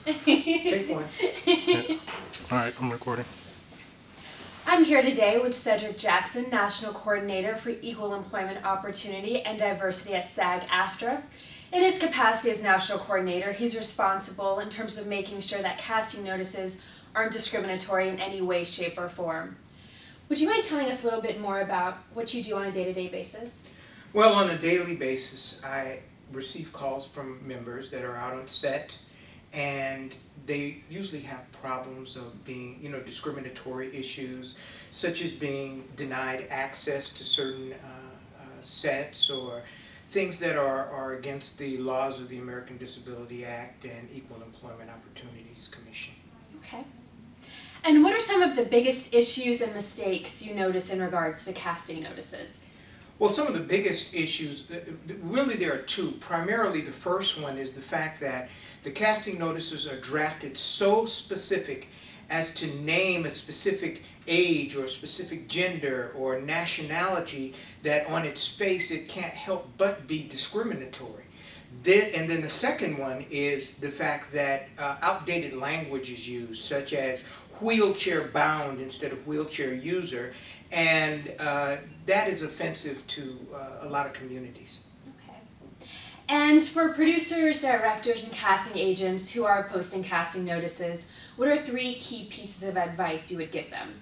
Take one. Yeah. All right, I'm recording. I'm here today with Cedric Jackson, National Coordinator for Equal Employment Opportunity and Diversity at SAG-AFTRA. In his capacity as National Coordinator, he's responsible in terms of making sure that casting notices aren't discriminatory in any way, shape, or form. Would you mind telling us a little bit more about what you do on a day-to-day basis? Well, on a daily basis, I receive calls from members that are out on set, and they usually have problems of being, discriminatory issues, such as being denied access to certain sets or things that are against the laws of the American Disability Act and Equal Employment Opportunities Commission. Okay. And what are some of the biggest issues and mistakes you notice in regards to casting notices? Well, some of the biggest issues, really there are two. Primarily the first one is the fact that the casting notices are drafted so specific as to name a specific age or a specific gender or nationality that on its face it can't help but be discriminatory. And then the second one is the fact that outdated language is used, such as wheelchair bound instead of wheelchair user, and that is offensive to a lot of communities. Okay. And for producers, directors, and casting agents who are posting casting notices, what are 3 key pieces of advice you would give them?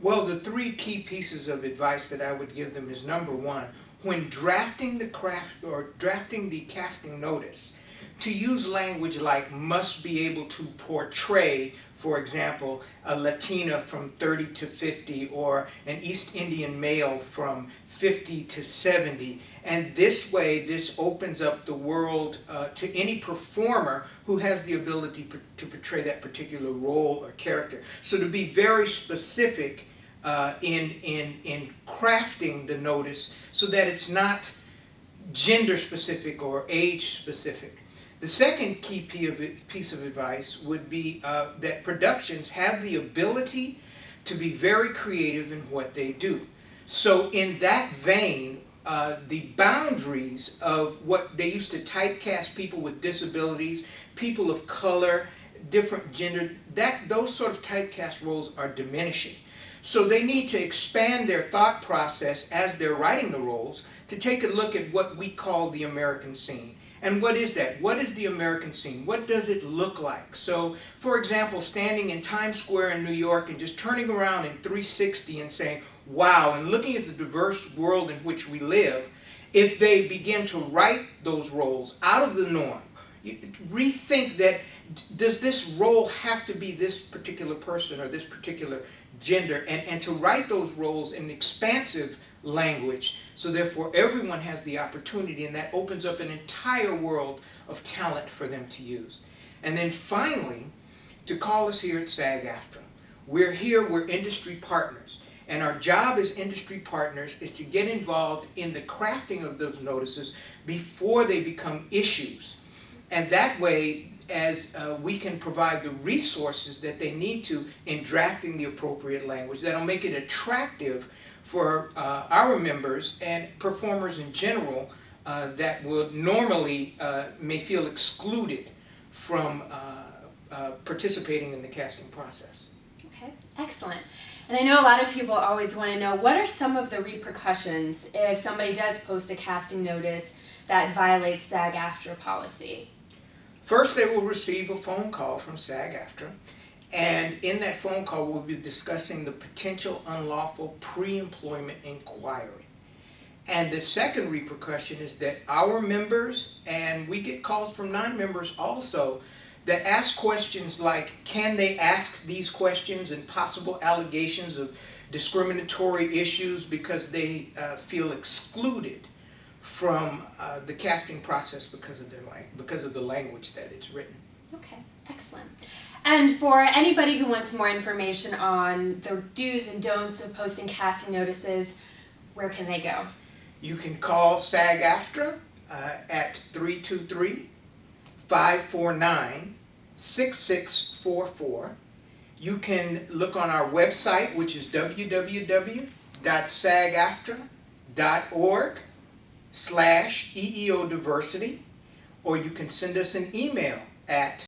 Well, the 3 key pieces of advice that I would give them is, number one, when drafting the casting notice, to use language like must be able to portray, for example, a Latina from 30 to 50 or an East Indian male from 50 to 70. And this way, this opens up the world to any performer who has the ability to portray that particular role or character. So to be very specific in crafting the notice so that it's not gender specific or age specific. The second key piece of advice would be that productions have the ability to be very creative in what they do. So in that vein, the boundaries of what they used to typecast people with disabilities, people of color, different gender, those sort of typecast roles are diminishing. So they need to expand their thought process as they're writing the roles to take a look at what we call the American scene. And what is that? What is the American scene? What does it look like? So, for example, standing in Times Square in New York and just turning around in 360 and saying, wow, and looking at the diverse world in which we live, if they begin to write those roles out of the norm, rethink that, does this role have to be this particular person or this particular gender, and to write those roles in expansive language, so therefore everyone has the opportunity, and that opens up an entire world of talent for them to use. And then finally, to call us here at SAG-AFTRA. We're here, we're industry partners, and our job as industry partners is to get involved in the crafting of those notices before they become issues. And that way, as we can provide the resources that they need to in drafting the appropriate language that'll make it attractive for our members and performers in general that would normally may feel excluded from participating in the casting process. Okay, excellent. And I know a lot of people always want to know, what are some of the repercussions if somebody does post a casting notice that violates SAG-AFTRA policy? First, they will receive a phone call from SAG-AFTRA, and in that phone call we'll be discussing the potential unlawful pre-employment inquiry. And the second repercussion is that our members, and we get calls from non-members also, that ask questions like, can they ask these questions and possible allegations of discriminatory issues because they feel excluded from the casting process because of the language that it's written. Okay, excellent. And for anybody who wants more information on the do's and don'ts of posting casting notices, where can they go? You can call SAG-AFTRA at 323-549-6644. You can look on our website, which is www.sagaftra.org/EEO Diversity, or you can send us an email at